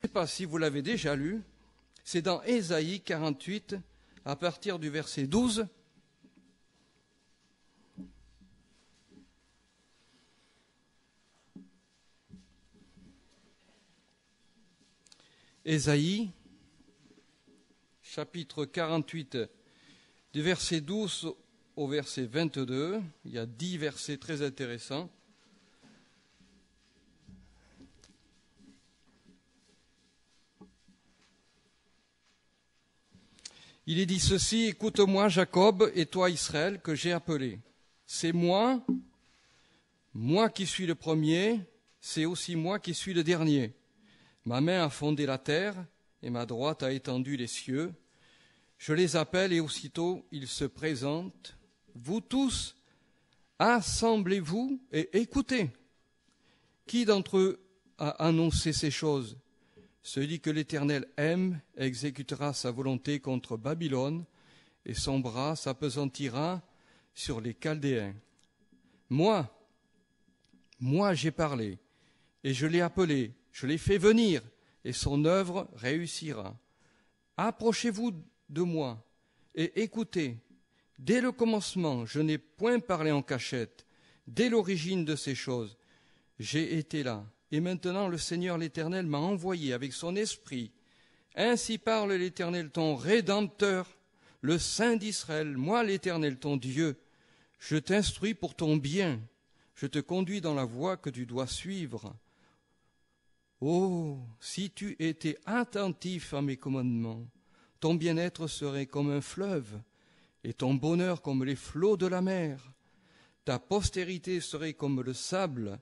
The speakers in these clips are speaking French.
Je ne sais pas si vous l'avez déjà lu, c'est dans Ésaïe 48, à partir du verset 12. Ésaïe, chapitre 48, du verset 12 au verset 22. Il y a 10 versets très intéressants. Il est dit ceci: écoute-moi Jacob et toi Israël que j'ai appelé. C'est moi qui suis le premier, c'est aussi moi qui suis le dernier. Ma main a fondé la terre et ma droite a étendu les cieux. Je les appelle et aussitôt ils se présentent. Vous tous, assemblez-vous et écoutez. Qui d'entre eux a annoncé ces choses? Celui que l'Éternel aime exécutera sa volonté contre Babylone, et son bras s'apesantira sur les Chaldéens. Moi j'ai parlé, et je l'ai appelé, je l'ai fait venir, et son œuvre réussira. Approchez-vous de moi, et écoutez. Dès le commencement, je n'ai point parlé en cachette. Dès l'origine de ces choses, j'ai été là. Et maintenant le Seigneur l'Éternel m'a envoyé avec son esprit. Ainsi parle l'Éternel ton Rédempteur, le Saint d'Israël, moi l'Éternel ton Dieu. Je t'instruis pour ton bien, je te conduis dans la voie que tu dois suivre. Oh, si tu étais attentif à mes commandements, ton bien-être serait comme un fleuve, et ton bonheur comme les flots de la mer. Ta postérité serait comme le sable,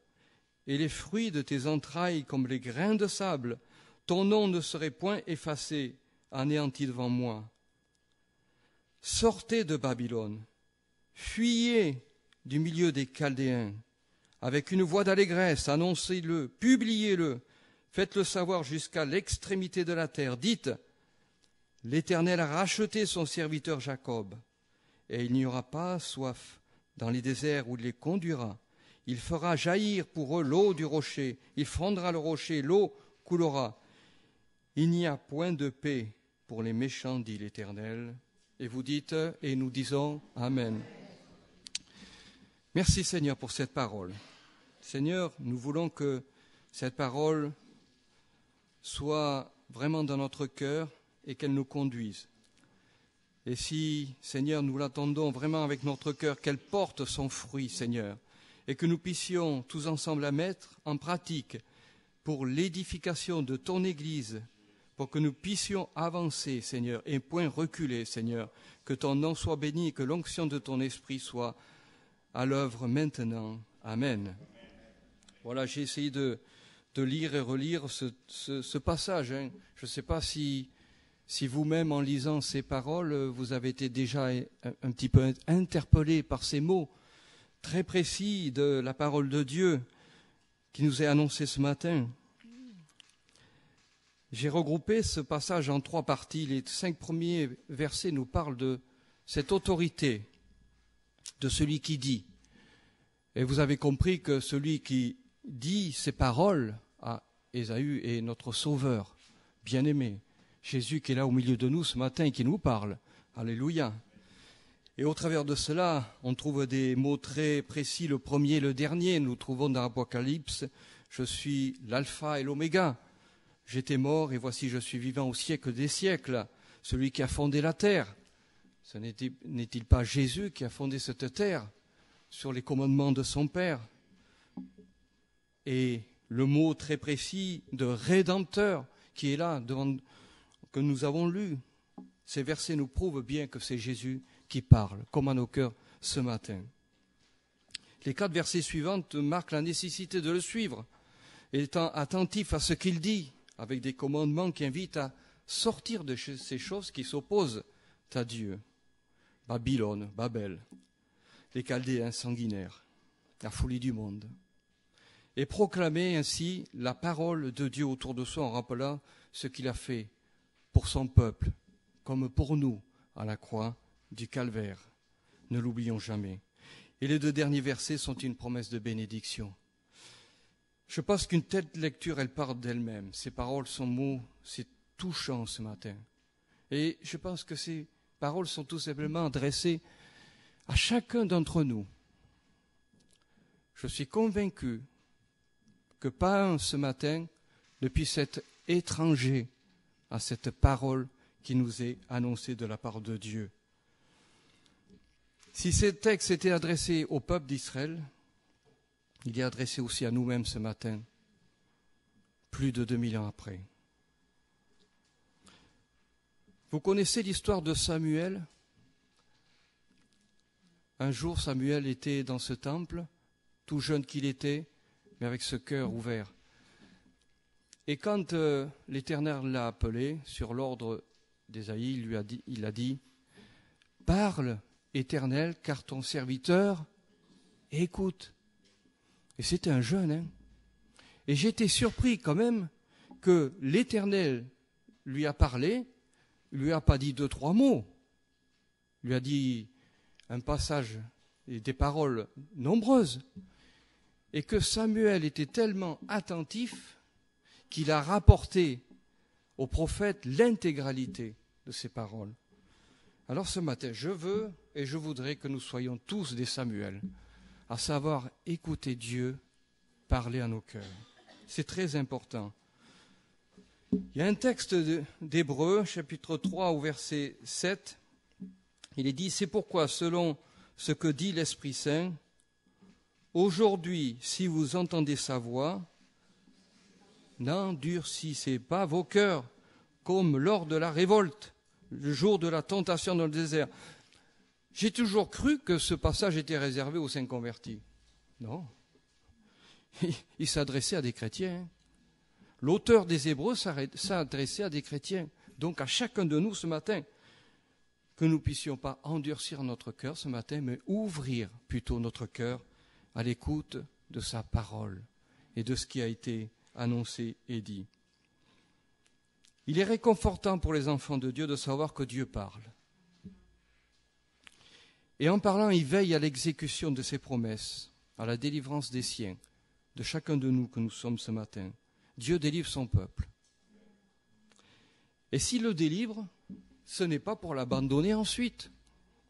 et les fruits de tes entrailles comme les grains de sable. Ton nom ne serait point effacé, anéanti devant moi. Sortez de Babylone, fuyez du milieu des Chaldéens. Avec une voix d'allégresse, annoncez-le, publiez-le, faites-le savoir jusqu'à l'extrémité de la terre. Dites, l'Éternel a racheté son serviteur Jacob, et il n'y aura pas soif dans les déserts où il les conduira. Il fera jaillir pour eux l'eau du rocher. Il fendra le rocher, l'eau coulera. Il n'y a point de paix pour les méchants, dit l'Éternel. Et vous dites, et nous disons, Amen. Merci Seigneur pour cette parole. Seigneur, nous voulons que cette parole soit vraiment dans notre cœur et qu'elle nous conduise. Et si, Seigneur, nous l'attendons vraiment avec notre cœur, qu'elle porte son fruit, Seigneur, et que nous puissions tous ensemble la mettre en pratique pour l'édification de ton Église, pour que nous puissions avancer, Seigneur, et point reculer, Seigneur. Que ton nom soit béni et que l'onction de ton esprit soit à l'œuvre maintenant. Amen. Voilà, j'ai essayé de lire et relire ce passage. Je ne sais pas si vous-même, en lisant ces paroles, vous avez été déjà un petit peu interpellé par ces mots très précis de la parole de Dieu qui nous est annoncée ce matin. J'ai regroupé ce passage en 3 parties. Les 5 premiers versets nous parlent de cette autorité de celui qui dit. Et vous avez compris que celui qui dit ces paroles à Ésaü est notre Sauveur, bien-aimé. Jésus qui est là au milieu de nous ce matin et qui nous parle. Alléluia. Et au travers de cela, on trouve des mots très précis, le premier et le dernier. Nous trouvons dans l'Apocalypse, je suis l'alpha et l'oméga. J'étais mort et voici je suis vivant au siècle des siècles. Celui qui a fondé la terre. Ce n'est-il pas Jésus qui a fondé cette terre sur les commandements de son Père? Et le mot très précis de Rédempteur qui est là, que nous avons lu. Ces versets nous prouvent bien que c'est Jésus qui parle, comme à nos cœurs ce matin. Les 4 versets suivants marquent la nécessité de le suivre, étant attentif à ce qu'il dit, avec des commandements qui invitent à sortir de ces choses qui s'opposent à Dieu. Babylone, Babel, les Chaldéens sanguinaires, la folie du monde. Et proclamer ainsi la parole de Dieu autour de soi en rappelant ce qu'il a fait pour son peuple, comme pour nous à la croix du Calvaire. Ne l'oublions jamais. Et les 2 derniers versets sont une promesse de bénédiction. Je pense qu'une telle lecture, elle part d'elle-même. Ces paroles sont mots, c'est touchant ce matin. Et je pense que ces paroles sont tout simplement adressées à chacun d'entre nous. Je suis convaincu que pas un ce matin ne puisse être étranger à cette parole qui nous est annoncée de la part de Dieu. Si ce texte était adressé au peuple d'Israël, il est adressé aussi à nous-mêmes ce matin, plus de 2000 ans après. Vous connaissez l'histoire de Samuel? Un jour, Samuel était dans ce temple, tout jeune qu'il était, mais avec ce cœur ouvert. Et quand l'Éternel l'a appelé, sur l'ordre d'Ésaïe, il a dit « Parle, Éternel, car ton serviteur écoute. » Et c'était un jeune, hein. Et j'étais surpris quand même que l'Éternel lui a parlé, lui a pas dit 2-3 mots, lui a dit un passage et des paroles nombreuses, et que Samuel était tellement attentif qu'il a rapporté au prophète l'intégralité de ces paroles. Alors ce matin, je veux et je voudrais que nous soyons tous des Samuel, à savoir écouter Dieu parler à nos cœurs. C'est très important. Il y a un texte d'Hébreux, chapitre 3, au verset 7. Il est dit, c'est pourquoi, selon ce que dit l'Esprit Saint, aujourd'hui, si vous entendez sa voix, n'endurcissez pas vos cœurs, comme lors de la révolte, le jour de la tentation dans le désert. J'ai toujours cru que ce passage était réservé aux saints convertis. Non. Il s'adressait à des chrétiens. L'auteur des Hébreux s'adressait à des chrétiens. Donc à chacun de nous ce matin, que nous ne puissions pas endurcir notre cœur ce matin, mais ouvrir plutôt notre cœur à l'écoute de sa parole et de ce qui a été annoncé et dit. Il est réconfortant pour les enfants de Dieu de savoir que Dieu parle. Et en parlant, il veille à l'exécution de ses promesses, à la délivrance des siens, de chacun de nous que nous sommes ce matin. Dieu délivre son peuple. Et s'il le délivre, ce n'est pas pour l'abandonner ensuite.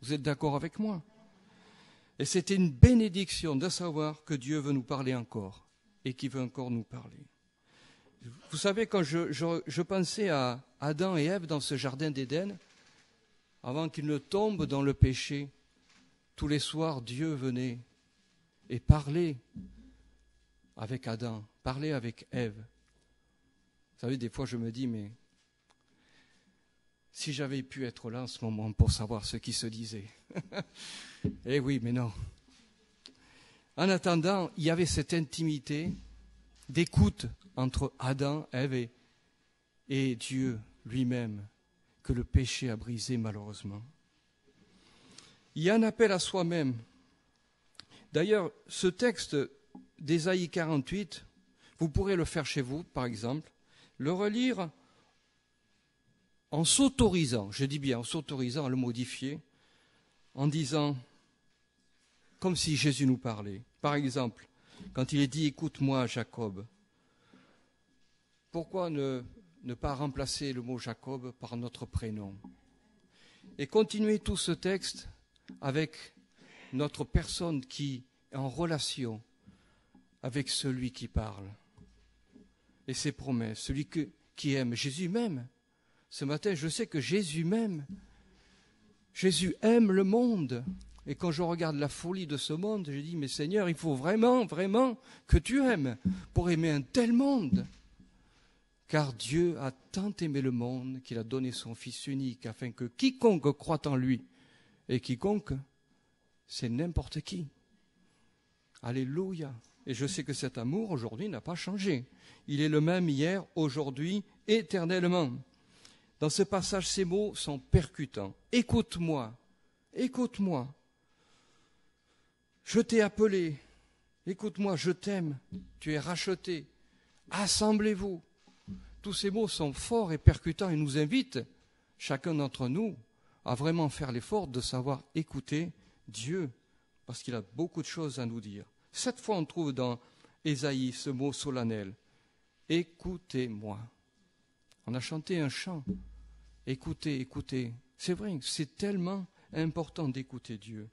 Vous êtes d'accord avec moi? Et c'était une bénédiction de savoir que Dieu veut nous parler encore et qu'il veut encore nous parler. Vous savez, quand je pensais à Adam et Ève dans ce jardin d'Éden, avant qu'ils ne tombent dans le péché, tous les soirs, Dieu venait et parlait avec Adam, parlait avec Ève. Vous savez, des fois, je me dis, mais si j'avais pu être là en ce moment pour savoir ce qui se disait. Eh oui, mais non. En attendant, il y avait cette intimité d'écoute entre Adam, Ève et Dieu lui-même, que le péché a brisé malheureusement. Il y a un appel à soi-même. D'ailleurs, ce texte d'Ésaïe 48, vous pourrez le faire chez vous, par exemple, le relire en s'autorisant, je dis bien en s'autorisant à le modifier, en disant, comme si Jésus nous parlait. Par exemple, quand il est dit « Écoute-moi, Jacob », pourquoi ne pas remplacer le mot Jacob par notre prénom? Et continuer tout ce texte avec notre personne qui est en relation avec celui qui parle et ses promesses, celui qui aime. Jésus m'aime. Ce matin, je sais que Jésus m'aime. Jésus aime le monde. Et quand je regarde la folie de ce monde, je dis, mais Seigneur, il faut vraiment, vraiment que tu aimes pour aimer un tel monde. Car Dieu a tant aimé le monde qu'il a donné son Fils unique, afin que quiconque croit en lui, et quiconque, c'est n'importe qui. Alléluia. Et je sais que cet amour, aujourd'hui, n'a pas changé. Il est le même hier, aujourd'hui, éternellement. Dans ce passage, ces mots sont percutants. Écoute-moi, écoute-moi. Je t'ai appelé. Écoute-moi, je t'aime. Tu es racheté. Assemblez-vous. Tous ces mots sont forts et percutants et nous invitent, chacun d'entre nous, à vraiment faire l'effort de savoir écouter Dieu, parce qu'il a beaucoup de choses à nous dire. 7 fois on trouve dans Ésaïe, ce mot solennel. Écoutez-moi. On a chanté un chant. Écoutez, écoutez. C'est vrai, c'est tellement important d'écouter Dieu.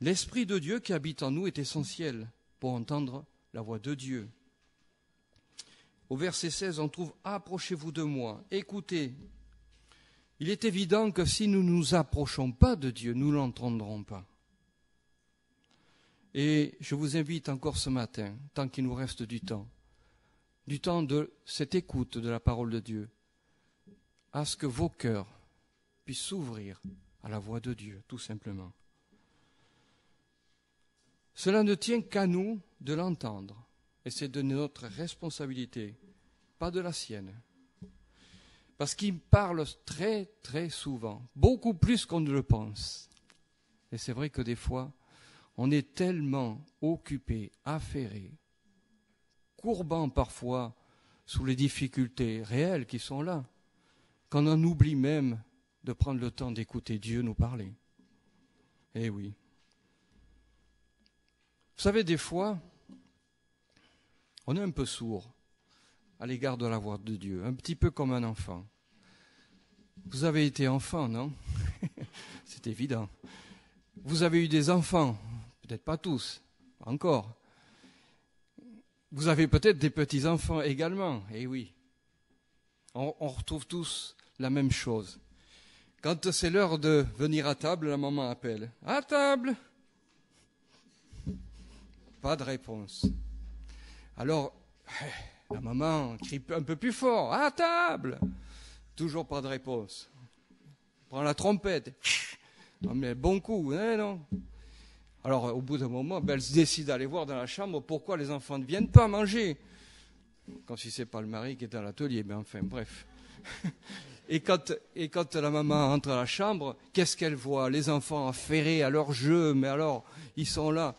L'Esprit de Dieu qui habite en nous est essentiel pour entendre la voix de Dieu. Au verset 16, on trouve « Approchez-vous de moi, écoutez ». Il est évident que si nous ne nous approchons pas de Dieu, nous ne l'entendrons pas. Et je vous invite encore ce matin, tant qu'il nous reste du temps de cette écoute de la parole de Dieu, à ce que vos cœurs puissent s'ouvrir à la voix de Dieu, tout simplement. Cela ne tient qu'à nous de l'entendre, et c'est de notre responsabilité, pas de la sienne. Parce qu'il parle très, très souvent, beaucoup plus qu'on ne le pense. Et c'est vrai que des fois, on est tellement occupé, affairé, courbant parfois sous les difficultés réelles qui sont là, qu'on en oublie même de prendre le temps d'écouter Dieu nous parler. Eh oui. Vous savez, des fois, on est un peu sourd à l'égard de la voix de Dieu, un petit peu comme un enfant. Vous avez été enfant, non? C'est évident. Vous avez eu des enfants, peut-être pas tous, encore. Vous avez peut-être des petits-enfants également, eh oui. On retrouve tous la même chose. Quand c'est l'heure de venir à table, la maman appelle. « À table !» Pas de réponse. Alors, la maman crie un peu plus fort. « À table !» Toujours pas de réponse. Prend la trompette. Non mais bon coup, hein, non? Alors, au bout d'un moment, elle se décide d'aller voir dans la chambre pourquoi les enfants ne viennent pas manger. Quand si c'est pas le mari qui est à l'atelier, mais enfin, bref. Et quand la maman entre à la chambre, qu'est-ce qu'elle voit? Les enfants affairés à leur jeu, mais alors, ils sont là.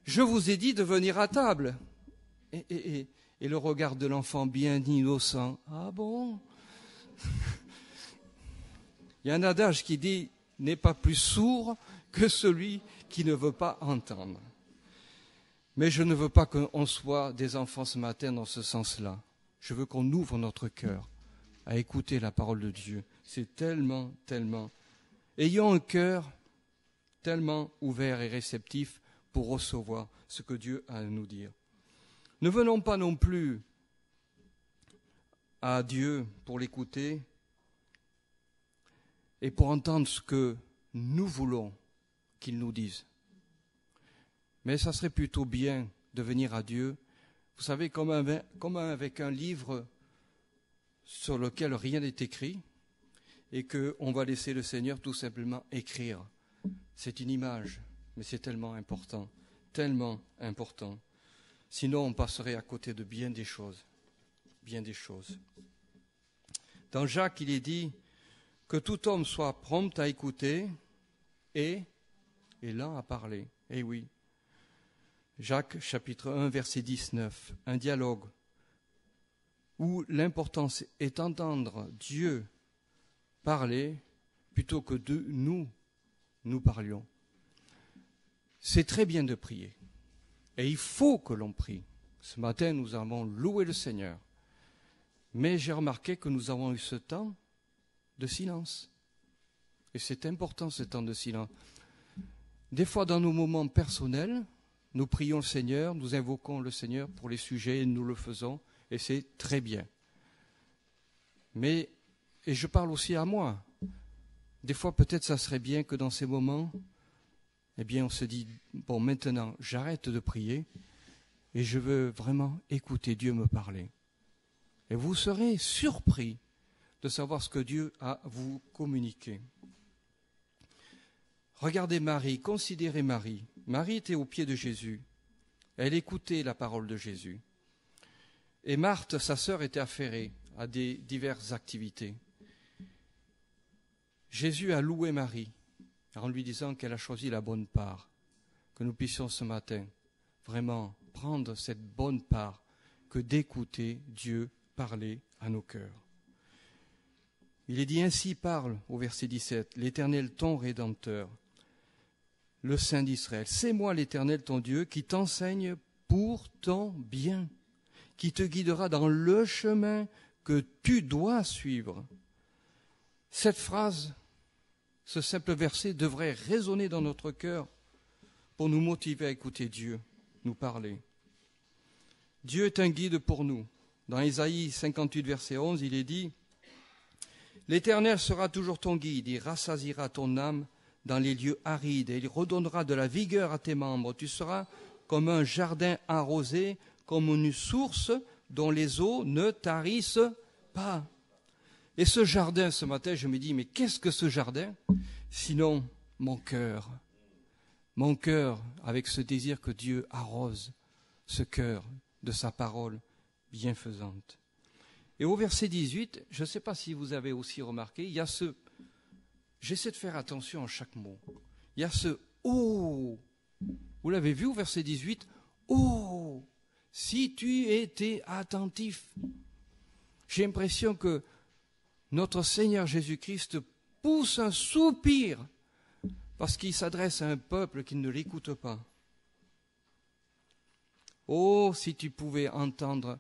Je vous ai dit de venir à table. Et le regard de l'enfant bien innocent. Ah bon? Il y a un adage qui dit « n'est pas plus sourd que celui qui ne veut pas entendre ». Mais je ne veux pas qu'on soit des enfants ce matin dans ce sens-là. Je veux qu'on ouvre notre cœur à écouter la parole de Dieu. C'est tellement, tellement. Ayons un cœur tellement ouvert et réceptif pour recevoir ce que Dieu a à nous dire. Ne venons pas non plus à Dieu pour l'écouter et pour entendre ce que nous voulons qu'il nous dise. Mais ça serait plutôt bien de venir à Dieu, vous savez, comme avec un livre sur lequel rien n'est écrit et qu'on va laisser le Seigneur tout simplement écrire. C'est une image, mais c'est tellement important, tellement important. Sinon, on passerait à côté de bien des choses, bien des choses. Dans Jacques, il est dit que tout homme soit prompt à écouter et lent à parler. Eh oui. Jacques, chapitre 1, verset 19, un dialogue où l'importance est d'entendre Dieu parler plutôt que de nous parlions. C'est très bien de prier. Et il faut que l'on prie. Ce matin, nous avons loué le Seigneur. Mais j'ai remarqué que nous avons eu ce temps de silence. Et c'est important, ce temps de silence. Des fois, dans nos moments personnels, nous prions le Seigneur, nous invoquons le Seigneur pour les sujets, et nous le faisons, et c'est très bien. Mais, et je parle aussi à moi, des fois peut-être ça serait bien que dans ces moments, eh bien on se dit, bon maintenant j'arrête de prier, et je veux vraiment écouter Dieu me parler. Et vous serez surpris de savoir ce que Dieu a à vous communiquer. Regardez Marie, considérez Marie. Marie était aux pieds de Jésus. Elle écoutait la parole de Jésus. Et Marthe, sa sœur, était affairée à des diverses activités. Jésus a loué Marie en lui disant qu'elle a choisi la bonne part. Que nous puissions ce matin vraiment prendre cette bonne part que d'écouter Dieu parler à nos cœurs. Il est dit ainsi parle au verset 17, l'Éternel ton Rédempteur, le Saint d'Israël. C'est moi l'Éternel ton Dieu qui t'enseigne pour ton bien, qui te guidera dans le chemin que tu dois suivre. Cette phrase, ce simple verset devrait résonner dans notre cœur pour nous motiver à écouter Dieu nous parler. Dieu est un guide pour nous. Dans Ésaïe 58, verset 11, il est dit « L'Éternel sera toujours ton guide, il rassasiera ton âme dans les lieux arides, et il redonnera de la vigueur à tes membres. Tu seras comme un jardin arrosé, comme une source dont les eaux ne tarissent pas. » Et ce jardin, ce matin, je me dis, mais qu'est-ce que ce jardin? Sinon, mon cœur avec ce désir que Dieu arrose ce cœur de sa parole bienfaisante. Et au verset 18, je ne sais pas si vous avez aussi remarqué, il y a ce... J'essaie de faire attention à chaque mot. Il y a ce « Oh ». Vous l'avez vu au verset 18 ? « Oh » si tu étais attentif. J'ai l'impression que notre Seigneur Jésus-Christ pousse un soupir parce qu'il s'adresse à un peuple qui ne l'écoute pas. Oh, si tu pouvais entendre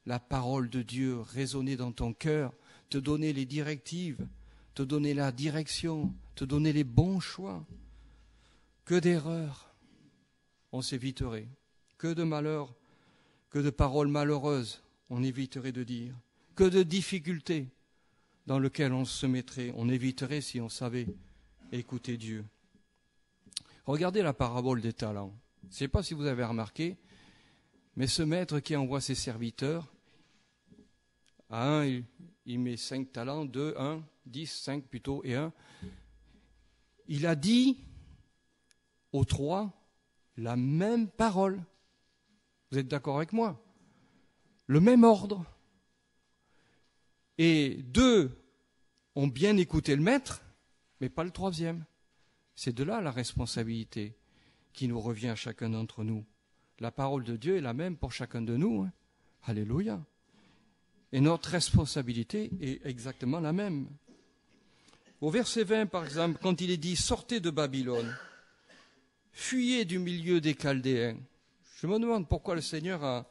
la parole de Dieu résonner dans ton cœur, te donner les directives, te donner la direction, te donner les bons choix. Que d'erreurs on s'éviterait, que de malheurs, que de paroles malheureuses on éviterait de dire, que de difficultés dans lesquelles on se mettrait, on éviterait si on savait écouter Dieu. Regardez la parabole des talents. Je ne sais pas si vous avez remarqué, mais ce maître qui envoie ses serviteurs, à un, il met 5 talents, 2, 1, 10, 5 plutôt, et 1. Il a dit aux 3 la même parole. Vous êtes d'accord avec moi? Le même ordre. Et 2 ont bien écouté le maître, mais pas le 3e. C'est de là la responsabilité qui nous revient à chacun d'entre nous. La parole de Dieu est la même pour chacun de nous. Alléluia. Et notre responsabilité est exactement la même. Au verset 20, par exemple, quand il est dit « Sortez de Babylone, fuyez du milieu des Chaldéens », je me demande pourquoi le Seigneur a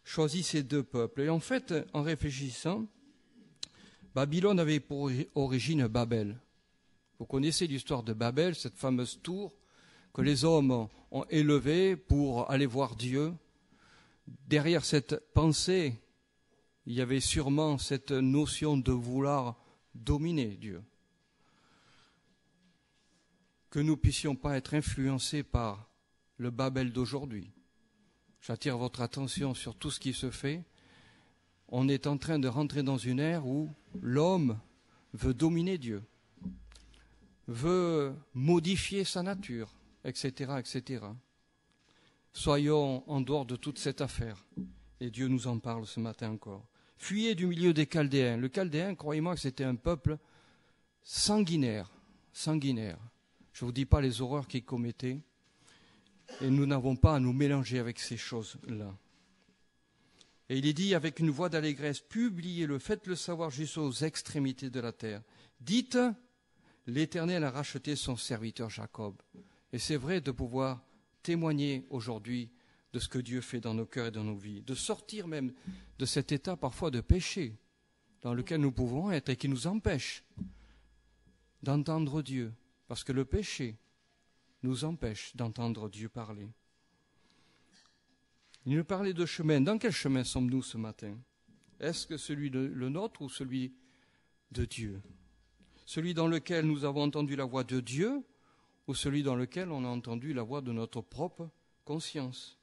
choisi ces 2 peuples. Et en fait, en réfléchissant, Babylone avait pour origine Babel. Vous connaissez l'histoire de Babel, cette fameuse tour que les hommes ont élevée pour aller voir Dieu. Derrière cette pensée, il y avait sûrement cette notion de vouloir dominer Dieu. Que nous ne puissions pas être influencés par le Babel d'aujourd'hui. J'attire votre attention sur tout ce qui se fait. On est en train de rentrer dans une ère où l'homme veut dominer Dieu, veut modifier sa nature, etc., etc. Soyons en dehors de toute cette affaire. Et Dieu nous en parle ce matin encore. Fuyez du milieu des Chaldéens. Le Chaldéen, croyez-moi que c'était un peuple sanguinaire. Je ne vous dis pas les horreurs qu'ils commettaient. Et nous n'avons pas à nous mélanger avec ces choses-là. Et il est dit avec une voix d'allégresse, publiez-le, faites-le savoir jusqu'aux extrémités de la terre. Dites, l'Éternel a racheté son serviteur Jacob. Et c'est vrai de pouvoir témoigner aujourd'hui de ce que Dieu fait dans nos cœurs et dans nos vies, de sortir même de cet état parfois de péché dans lequel nous pouvons être et qui nous empêche d'entendre Dieu, parce que le péché nous empêche d'entendre Dieu parler. Il nous parlait de chemin. Dans quel chemin sommes-nous ce matin? Est-ce que celui le nôtre ou celui de Dieu? Celui dans lequel nous avons entendu la voix de Dieu ou celui dans lequel on a entendu la voix de notre propre conscience?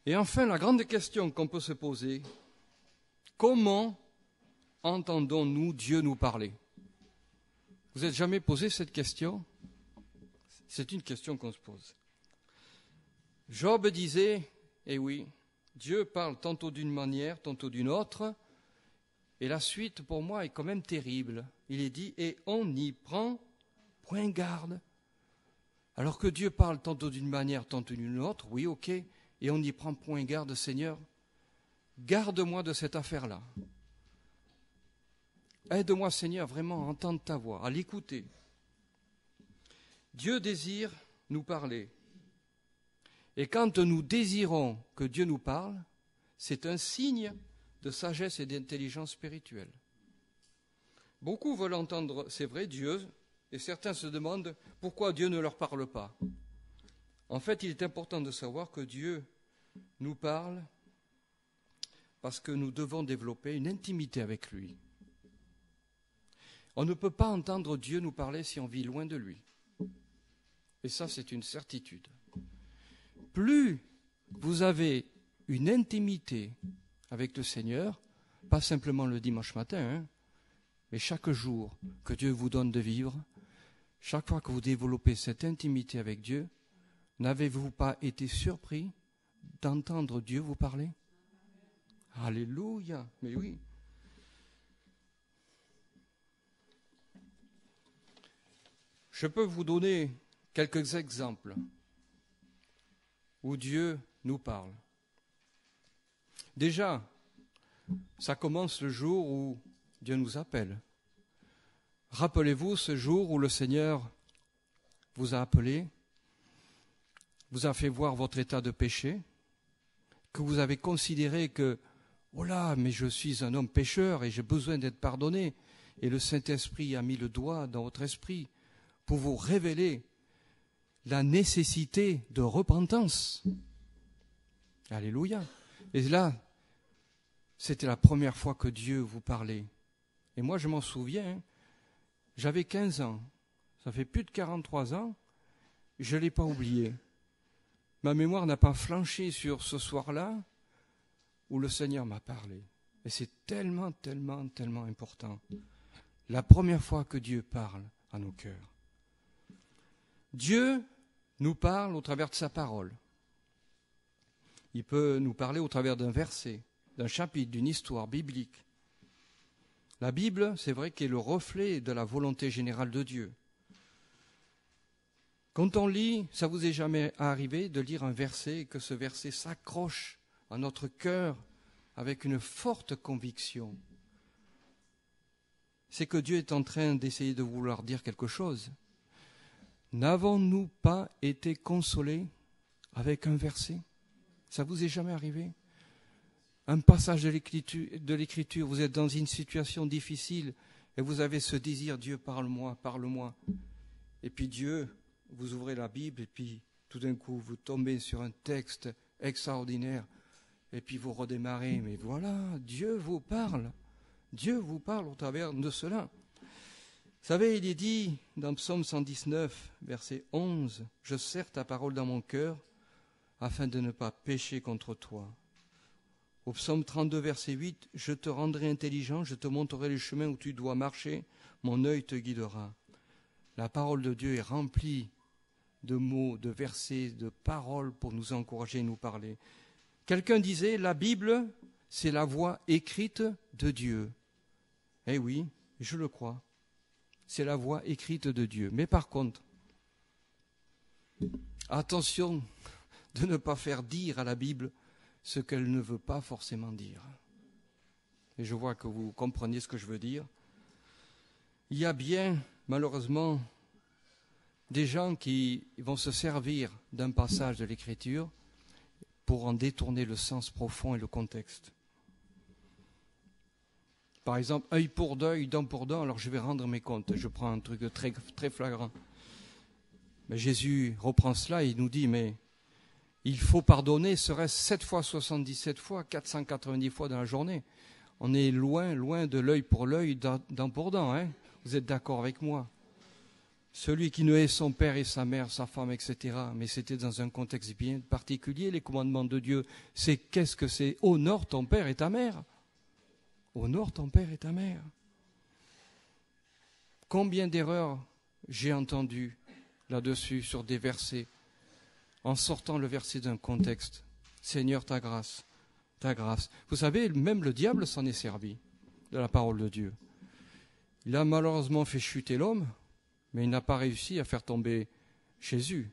Et enfin, la grande question qu'on peut se poser, comment entendons-nous Dieu nous parler? Vous n'êtes jamais posé cette question? C'est une question qu'on se pose. Job disait, eh oui, Dieu parle tantôt d'une manière, tantôt d'une autre, et la suite pour moi est quand même terrible. Il est dit, et on n'y prend point garde. Alors que Dieu parle tantôt d'une manière, tantôt d'une autre, oui, ok, et on n'y prend point garde, Seigneur, garde-moi de cette affaire-là. Aide-moi, Seigneur, vraiment à entendre ta voix, à l'écouter. Dieu désire nous parler. Et quand nous désirons que Dieu nous parle, c'est un signe de sagesse et d'intelligence spirituelle. Beaucoup veulent entendre, c'est vrai, Dieu, et certains se demandent pourquoi Dieu ne leur parle pas. En fait, il est important de savoir que Dieu nous parle parce que nous devons développer une intimité avec lui. On ne peut pas entendre Dieu nous parler si on vit loin de lui. Et ça, c'est une certitude. Plus vous avez une intimité avec le Seigneur, pas simplement le dimanche matin, mais chaque jour que Dieu vous donne de vivre, chaque fois que vous développez cette intimité avec Dieu, n'avez-vous pas été surpris d'entendre Dieu vous parler? Alléluia, mais oui. Je peux vous donner quelques exemples où Dieu nous parle. Déjà, ça commence le jour où Dieu nous appelle. Rappelez-vous ce jour où le Seigneur vous a appelé, vous a fait voir votre état de péché, que vous avez considéré que « Oh là, mais je suis un homme pécheur et j'ai besoin d'être pardonné » et le Saint-Esprit a mis le doigt dans votre esprit pour vous révéler la nécessité de repentance. Alléluia. Et là, c'était la première fois que Dieu vous parlait. Et moi, je m'en souviens, j'avais 15 ans. Ça fait plus de 43 ans. Je ne l'ai pas oublié. Ma mémoire n'a pas flanché sur ce soir-là où le Seigneur m'a parlé. Et c'est tellement, tellement, tellement important. La première fois que Dieu parle à nos cœurs. Dieu nous parle au travers de sa parole. Il peut nous parler au travers d'un verset, d'un chapitre, d'une histoire biblique. La Bible, c'est vrai qu'elle est le reflet de la volonté générale de Dieu. Quand on lit, ça vous est jamais arrivé de lire un verset et que ce verset s'accroche à notre cœur avec une forte conviction? C'est que Dieu est en train d'essayer de vouloir dire quelque chose. N'avons-nous pas été consolés avec un verset? Ça vous est jamais arrivé? Un passage de l'Écriture, vous êtes dans une situation difficile et vous avez ce désir, Dieu, parle-moi, parle-moi. Et puis Dieu, vous ouvrez la Bible et puis tout d'un coup vous tombez sur un texte extraordinaire et puis vous redémarrez. Mais voilà, Dieu vous parle. Dieu vous parle au travers de cela. Vous savez, il est dit dans Psaume 119, verset 11, « Je serre ta parole dans mon cœur afin de ne pas pécher contre toi. » Au Psaume 32, verset 8, « Je te rendrai intelligent, je te montrerai le chemin où tu dois marcher, mon œil te guidera. » La parole de Dieu est remplie de mots, de versets, de paroles pour nous encourager et nous parler. Quelqu'un disait, la Bible, c'est la voix écrite de Dieu. Eh oui, je le crois. C'est la voix écrite de Dieu. Mais par contre, attention de ne pas faire dire à la Bible ce qu'elle ne veut pas forcément dire. Et je vois que vous comprenez ce que je veux dire. Il y a bien, malheureusement, des gens qui vont se servir d'un passage de l'Écriture pour en détourner le sens profond et le contexte. Par exemple, œil pour œil, dent pour dent, alors je vais rendre mes comptes. Je prends un truc de très, très flagrant. Mais Jésus reprend cela et il nous dit, mais il faut pardonner, serait-ce 7 fois, 77 fois, 490 fois dans la journée. On est loin, loin de l'œil pour l'œil, dent pour dent. Hein? Vous êtes d'accord avec moi? Celui qui ne hait son père et sa mère, sa femme, etc. Mais c'était dans un contexte bien particulier, les commandements de Dieu. C'est qu'est-ce que c'est? Honore ton père et ta mère. Honore ton père et ta mère. Combien d'erreurs j'ai entendues là-dessus sur des versets, en sortant le verset d'un contexte. Seigneur, ta grâce, ta grâce. Vous savez, même le diable s'en est servi de la parole de Dieu. Il a malheureusement fait chuter l'homme, mais il n'a pas réussi à faire tomber Jésus.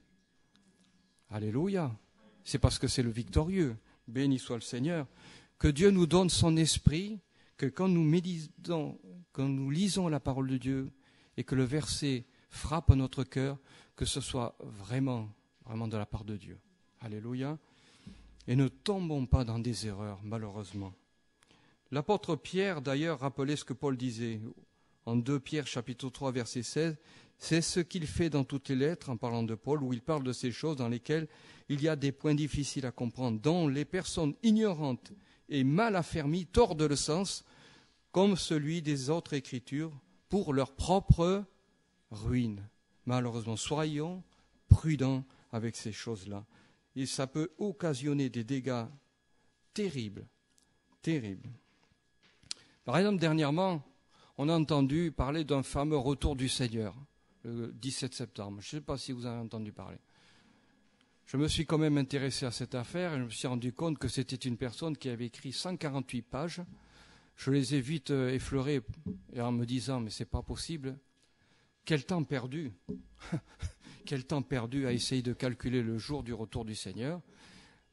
Alléluia. C'est parce que c'est le victorieux. Béni soit le Seigneur. Que Dieu nous donne son esprit, que quand nous lisons la parole de Dieu et que le verset frappe notre cœur, que ce soit vraiment, vraiment de la part de Dieu. Alléluia. Et ne tombons pas dans des erreurs, malheureusement. L'apôtre Pierre, d'ailleurs, rappelait ce que Paul disait en 2 Pierre, chapitre 3, verset 16. C'est ce qu'il fait dans toutes les lettres, en parlant de Paul, où il parle de ces choses dans lesquelles il y a des points difficiles à comprendre, dont les personnes ignorantes et mal affermies tordent le sens, comme celui des autres Écritures, pour leur propre ruine. Malheureusement, soyons prudents avec ces choses-là. Et ça peut occasionner des dégâts terribles, terribles. Par exemple, dernièrement, on a entendu parler d'un fameux retour du Seigneur, le 17 septembre. Je ne sais pas si vous en avez entendu parler. Je me suis quand même intéressé à cette affaire et je me suis rendu compte que c'était une personne qui avait écrit 148 pages. Je les ai vite effleurées en me disant, mais c'est pas possible. Quel temps perdu. Quel temps perdu à essayer de calculer le jour du retour du Seigneur.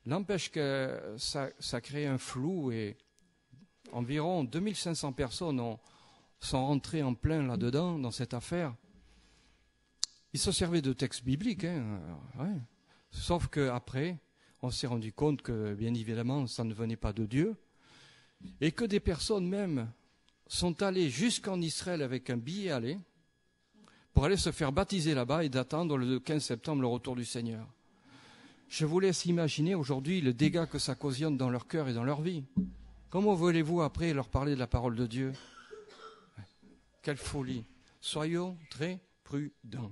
N'empêche que ça crée un flou et environ 2500 personnes sont rentrées en plein là-dedans, dans cette affaire. Ils se servaient de textes bibliques, ouais. Sauf qu'après, on s'est rendu compte que, bien évidemment, ça ne venait pas de Dieu, et que des personnes même sont allées jusqu'en Israël avec un billet aller, pour aller se faire baptiser là-bas et d'attendre le 15 septembre le retour du Seigneur. Je vous laisse imaginer aujourd'hui le dégât que ça occasionne dans leur cœur et dans leur vie. Comment voulez-vous après leur parler de la parole de Dieu? Quelle folie! Soyons très prudents.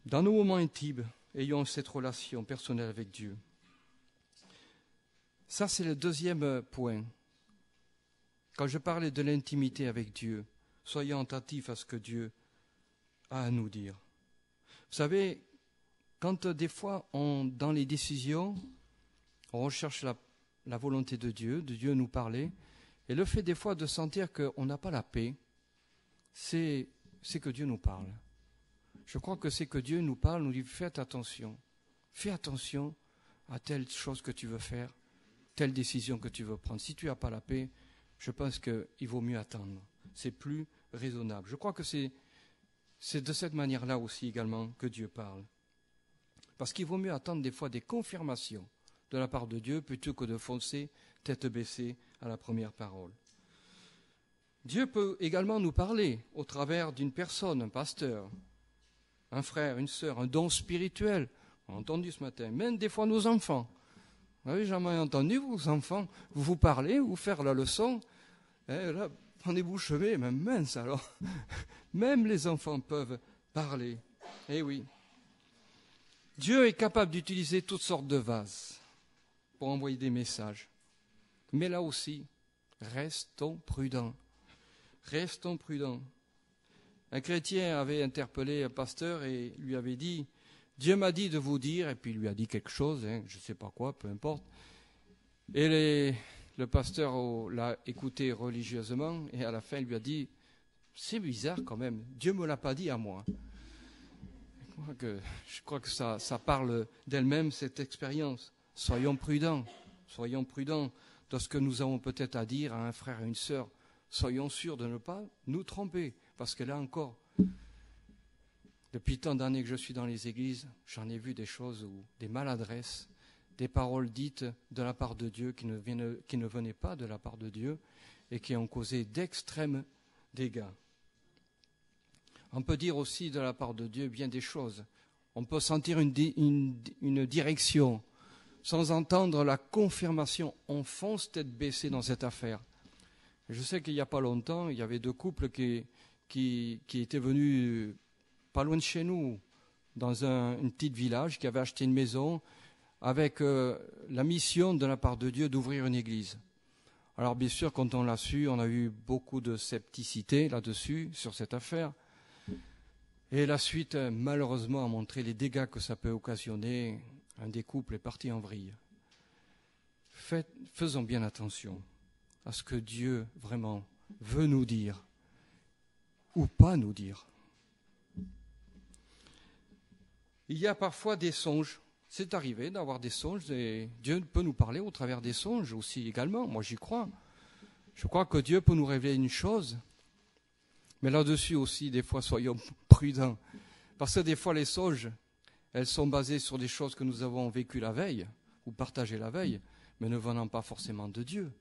Dans nos moments intimes, ayons cette relation personnelle avec Dieu. Ça, c'est le deuxième point. Quand je parlais de l'intimité avec Dieu, soyons attentifs à ce que Dieu a à nous dire. Vous savez, quand des fois, dans les décisions, on recherche la volonté de Dieu nous parler, et le fait des fois de sentir qu'on n'a pas la paix, c'est que Dieu nous parle. Je crois que c'est que Dieu nous parle, nous dit faites attention. Fais attention à telle chose que tu veux faire, telle décision que tu veux prendre. Si tu n'as pas la paix, je pense qu'il vaut mieux attendre. C'est plus raisonnable. Je crois que c'est de cette manière-là aussi également que Dieu parle. Parce qu'il vaut mieux attendre des fois des confirmations de la part de Dieu plutôt que de foncer tête baissée à la première parole. Dieu peut également nous parler au travers d'une personne, un pasteur, un frère, une sœur, un don spirituel. On a entendu ce matin, même des fois nos enfants. Vous avez jamais entendu vos enfants vous parler, vous faire la leçon. Et là, prenez bouche bée, même mince alors. Même les enfants peuvent parler. Eh oui. Dieu est capable d'utiliser toutes sortes de vases pour envoyer des messages. Mais là aussi, restons prudents. Restons prudents. Un chrétien avait interpellé un pasteur et lui avait dit « Dieu m'a dit de vous dire », et puis il lui a dit quelque chose, je ne sais pas quoi, peu importe. Et le pasteur l'a écouté religieusement et à la fin il lui a dit « C'est bizarre quand même, Dieu ne me l'a pas dit à moi ». Je crois que ça parle d'elle-même, cette expérience. Soyons prudents dans ce que nous avons peut-être à dire à un frère et une sœur. Soyons sûrs de ne pas nous tromper, parce que là encore, depuis tant d'années que je suis dans les églises, j'en ai vu des choses, des maladresses, des paroles dites de la part de Dieu qui ne venaient pas de la part de Dieu et qui ont causé d'extrêmes dégâts. On peut dire aussi de la part de Dieu bien des choses. On peut sentir une direction sans entendre la confirmation. On fonce tête baissée dans cette affaire. Je sais qu'il n'y a pas longtemps, il y avait 2 couples qui étaient venus pas loin de chez nous, dans un petit village, qui avaient acheté une maison avec la mission de la part de Dieu d'ouvrir une église. Alors bien sûr, quand on l'a su, on a eu beaucoup de scepticité là-dessus, sur cette affaire. Et la suite, malheureusement, a montré les dégâts que ça peut occasionner. Un des couples est parti en vrille. Faisons bien attention à ce que Dieu vraiment veut nous dire ou pas nous dire. Il y a parfois des songes. C'est arrivé d'avoir des songes et Dieu peut nous parler au travers des songes aussi également. Moi, j'y crois. Je crois que Dieu peut nous révéler une chose. Mais là-dessus aussi, des fois, soyons prudents. Parce que des fois, les songes, elles sont basées sur des choses que nous avons vécues la veille, ou partagées la veille, mais ne venant pas forcément de Dieu.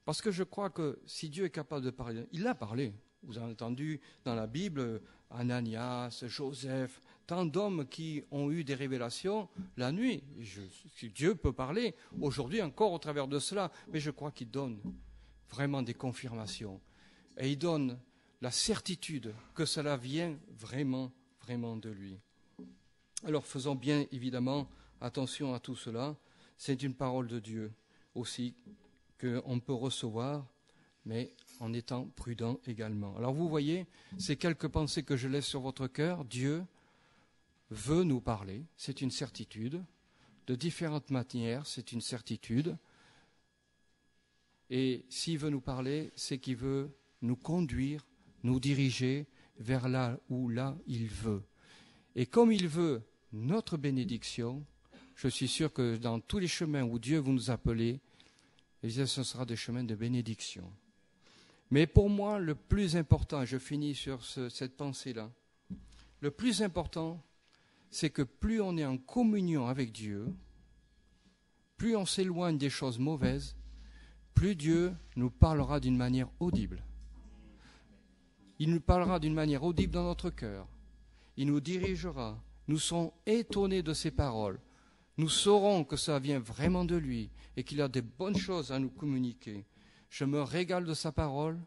Parce que je crois que si Dieu est capable de parler, il a parlé. Vous avez entendu dans la Bible, Ananias, Joseph, tant d'hommes qui ont eu des révélations la nuit. Dieu peut parler aujourd'hui encore au travers de cela, mais je crois qu'il donne vraiment des confirmations. Et il donne la certitude que cela vient vraiment, vraiment de lui. Alors faisons bien évidemment attention à tout cela. C'est une parole de Dieu aussi qu'on peut recevoir, mais en étant prudent également. Alors vous voyez, ces quelques pensées que je laisse sur votre cœur, Dieu veut nous parler, c'est une certitude, de différentes manières, c'est une certitude. Et s'il veut nous parler, c'est qu'il veut nous conduire, nous diriger vers là où il veut. Et comme il veut notre bénédiction, je suis sûr que dans tous les chemins où Dieu vous nous appeler, ce sera des chemins de bénédiction. Mais pour moi, le plus important, et je finis sur cette pensée-là, le plus important, c'est que plus on est en communion avec Dieu, plus on s'éloigne des choses mauvaises, plus Dieu nous parlera d'une manière audible. Il nous parlera d'une manière audible dans notre cœur. Il nous dirigera. Nous serons étonnés de ses paroles. Nous saurons que ça vient vraiment de lui et qu'il a des bonnes choses à nous communiquer. Je me régale de sa parole.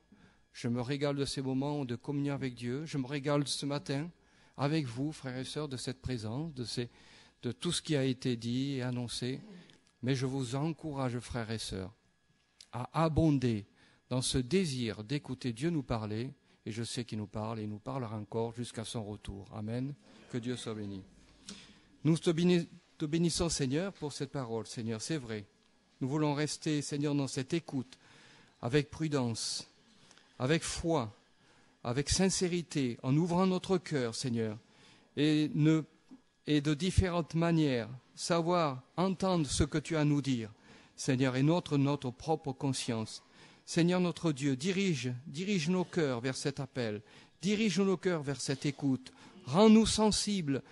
Je me régale de ces moments de communion avec Dieu. Je me régale ce matin avec vous, frères et sœurs, de cette présence, de tout ce qui a été dit et annoncé. Mais je vous encourage, frères et sœurs, à abonder dans ce désir d'écouter Dieu nous parler. Et je sais qu'il nous parle et il nous parlera encore jusqu'à son retour. Amen. Que Dieu soit béni. Nous te bénissons, Seigneur, pour cette parole. Seigneur, c'est vrai. Nous voulons rester, Seigneur, dans cette écoute, avec prudence, avec foi, avec sincérité, en ouvrant notre cœur, Seigneur, et de différentes manières, savoir entendre ce que tu as à nous dire, Seigneur, et notre propre conscience. Seigneur notre Dieu, dirige nos cœurs vers cet appel, dirige nos cœurs vers cette écoute, rends-nous sensibles,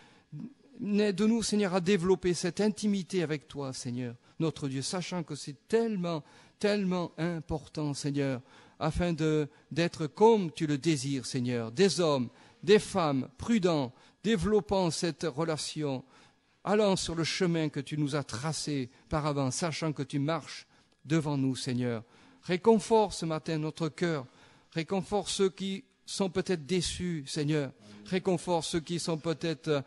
aide-nous, Seigneur, à développer cette intimité avec toi, Seigneur, notre Dieu, sachant que c'est tellement, tellement important, Seigneur, afin d'être comme tu le désires, Seigneur, des hommes, des femmes prudents, développant cette relation, allant sur le chemin que tu nous as tracé par avant, sachant que tu marches devant nous, Seigneur. Réconfort ce matin notre cœur, réconfort ceux qui sont peut-être déçus, Seigneur, réconfort ceux qui sont peut-être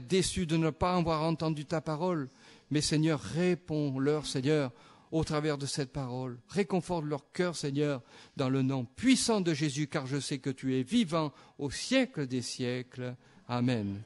déçus de ne pas avoir entendu ta parole, mais Seigneur, réponds-leur, Seigneur, au travers de cette parole, réconforte leur cœur, Seigneur, dans le nom puissant de Jésus, car je sais que tu es vivant au siècle des siècles. Amen.